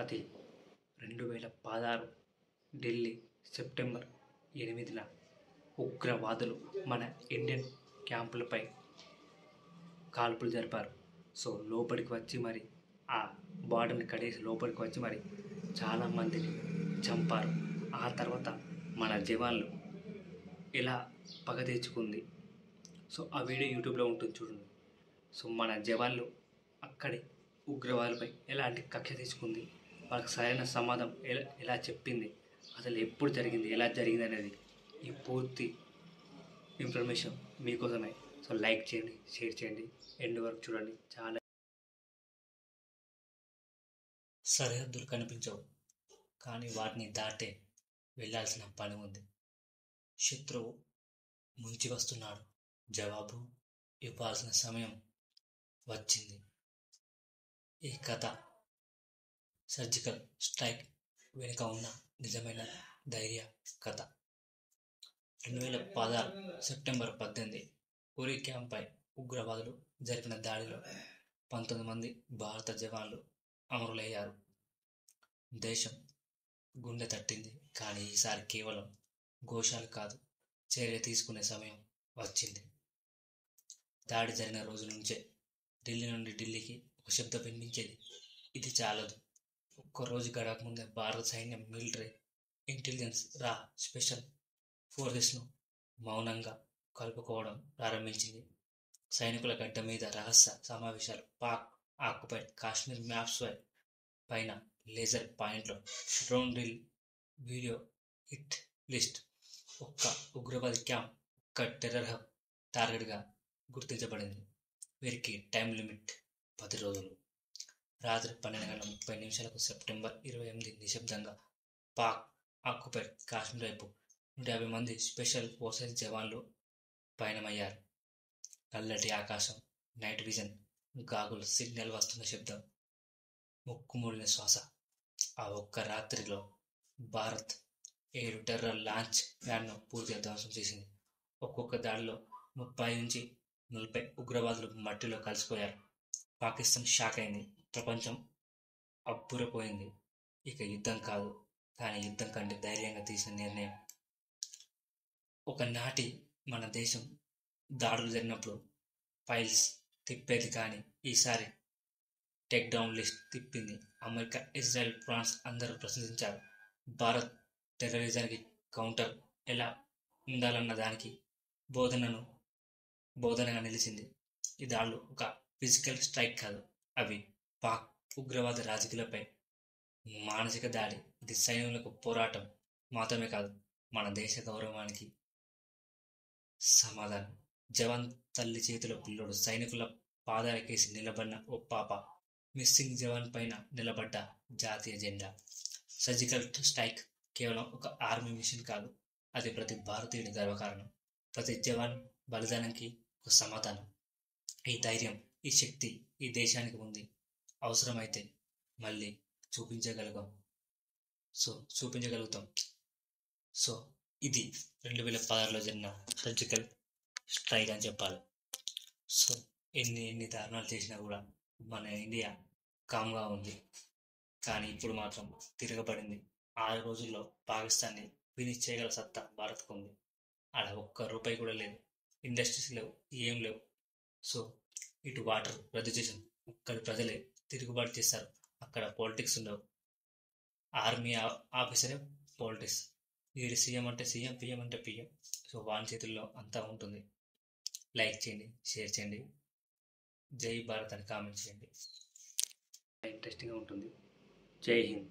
అది 2016 ఢిల్లీ సెప్టెంబర్ 8న ఉగ్రవాదులు మన ఇండియన్ క్యాంపులపై కాల్పులు జరిపారు. సో లోపలికి వచ్చి మరి ఆ బార్డర్ని కడేసి లోపలికి వచ్చి మరి చాలామందిని చంపారు. ఆ తర్వాత మన జవాన్లు ఎలా పగ తెచ్చుకుంది. సో ఆ వీడియో యూట్యూబ్లో ఉంటుంది చూడండి. సో మన జవాన్లు అక్కడి ఉగ్రవాదులపై ఎలాంటి కక్ష తెచ్చుకుంది, వాళ్ళకి సరైన సమాధానం ఎలా చెప్పింది, అసలు ఎప్పుడు జరిగింది, ఎలా జరిగింది అనేది ఈ పూర్తి ఇన్ఫర్మేషన్ మీకోసమే. సో లైక్ చేయండి, షేర్ చేయండి, ఎండ్ వరకు చూడండి. చాలా సరిహద్దులు కనిపించవు, కానీ వాటిని దాటే వెళ్ళాల్సిన పని ఉంది. శత్రువు ముంచి వస్తున్నాడు, జవాబు ఇవ్వాల్సిన సమయం వచ్చింది. ఈ కథ సర్జికల్ స్ట్రైక్ వెనుక ఉన్న నిజమైన ధైర్య కథ. 2016 సెప్టెంబర్ 18 ఉరి క్యాంప్పై ఉగ్రవాదులు జరిపిన దాడిలో 19 మంది భారత జవాన్లు అమరులయ్యారు. దేశం గుండె తట్టింది. కానీ ఈసారి కేవలం ఘోషాలు కాదు, చర్య తీసుకునే సమయం వచ్చింది. దాడి జరిగిన రోజు నుంచే ఢిల్లీ నుండి ఢిల్లీకి ఒక శబ్దం వినిపించేది, ఇది చాలదు. ఒక్కరోజు గడవక ముందే భారత సైన్యం, మిలిటరీ, ఇంటెలిజెన్స్, స్పెషల్ ఫోర్సెస్ను మౌనంగా కలుపుకోవడం ప్రారంభించింది. సైనికుల గడ్డ మీద రహస్య సమావేశాలు, పాక్ ఆక్యుపైడ్ కాశ్మీర్ మ్యాప్స్ పైన లేజర్ పాయింట్లో drone drill, video hit list. ఒక్క ఉగ్రవాది క్యాంప్, ఒక్క టెర్రర్ హబ్ టార్గెట్గా గుర్తించబడింది. వీరికి టైం లిమిట్ 10 రోజులు. రాత్రి 12:30 సెప్టెంబర్ 28 నిశ్శబ్దంగా పాక్ ఆక్యుపైడ్ కాశ్మీర్ వైపు 150 మంది స్పెషల్ ఫోర్సెస్ జవాన్లు పయనమయ్యారు. నల్లటి ఆకాశం, నైట్ విజన్ గాగుల్ సిగ్నల్ వస్తున్న శబ్దం, ముక్కుమూడిన శ్వాస. ఆ ఒక్క రాత్రిలో భారత్ 7 టెర్రర్ లాంచ్ ప్యాడ్ను పూర్తిగా ధ్వంసం చేసింది. ఒక్కొక్క దాడిలో 30 నుంచి 40 ఉగ్రవాదులు మట్టిలో కలిసిపోయారు. పాకిస్తాన్ షాక్ అయింది, ప్రపంచం అబ్బురపోయింది. ఇక యుద్ధం కాదు, కానీ యుద్ధం కంటే ధైర్యంగా తీసిన నిర్ణయం. ఒకనాటి మన దేశం దాడులు జరిగినప్పుడు ఫైల్స్ తిప్పేది, కానీ ఈసారి టేక్ డౌన్ లిస్ట్ తిప్పింది. అమెరికా, ఇజ్రాయెల్, ఫ్రాన్స్ అందరూ ప్రశంసించారు. భారత్ టెర్రరిజానికి కౌంటర్ ఎలా ఉండాలన్న దానికి బోధనగా నిలిచింది. ఈ దాడులు ఒక ఫిజికల్ స్ట్రైక్ కాదు, అవి పాక్ ఉగ్రవాద రాజకీయాలపై మానసిక దాడి. ఇది సైనికులకు పోరాటం మాత్రమే కాదు, మన దేశ గౌరవానికి సమాధానం. జవాన్ తల్లి చేతిలో పిల్లోడు, సైనికుల పాదాలకేసి నిలబడిన ఓ పాప, మిస్సింగ్ జవాన్ పైన నిలబడ్డ జాతీయ జెండా. సర్జికల్ స్ట్రైక్ కేవలం ఒక ఆర్మీ మిషన్ కాదు, అది ప్రతి భారతీయుడి గర్వకారణం. ప్రతి జవాన్ బలిదానానికి ఒక సమాధానం. ఈ ధైర్యం, ఈ శక్తి ఈ దేశానికి ఉంది. అవసరమైతే మళ్ళీ చూపించగలుగుతాం. సో ఇది 2016లో జరిగిన సర్జికల్ స్ట్రైక్ అని చెప్పాలి. సో ఎన్ని దారుణాలు చేసినా కూడా మన ఇండియా కామ్గా ఉంది. కానీ ఇప్పుడు మాత్రం తిరగబడింది. 6 రోజుల్లో పాకిస్తాన్ని ఫినిష్ చేయగల సత్తా భారత్కు ఉంది. అలా ఒక్క రూపాయి కూడా లేదు, ఇండస్ట్రీస్ లేవు, ఏం లేవు. సో ఇటు వాటర్ రద్దు చేసాం, అక్కడి ప్రజలే తిరుగుబాటు చేస్తారు. అక్కడ పాలిటిక్స్ ఉండవు, ఆర్మీ ఆఫీసరే పాలిటిక్స్. వీడి సీఎం అంటే సీఎం, పిఎం అంటే పిఎం. సో వాని చేతుల్లో అంతా ఉంటుంది. లైక్ చేయండి, షేర్ చేయండి, జై భారత్ అని కామెంట్ చేయండి. ఇంట్రెస్టింగ్గా ఉంటుంది. జై హింద్.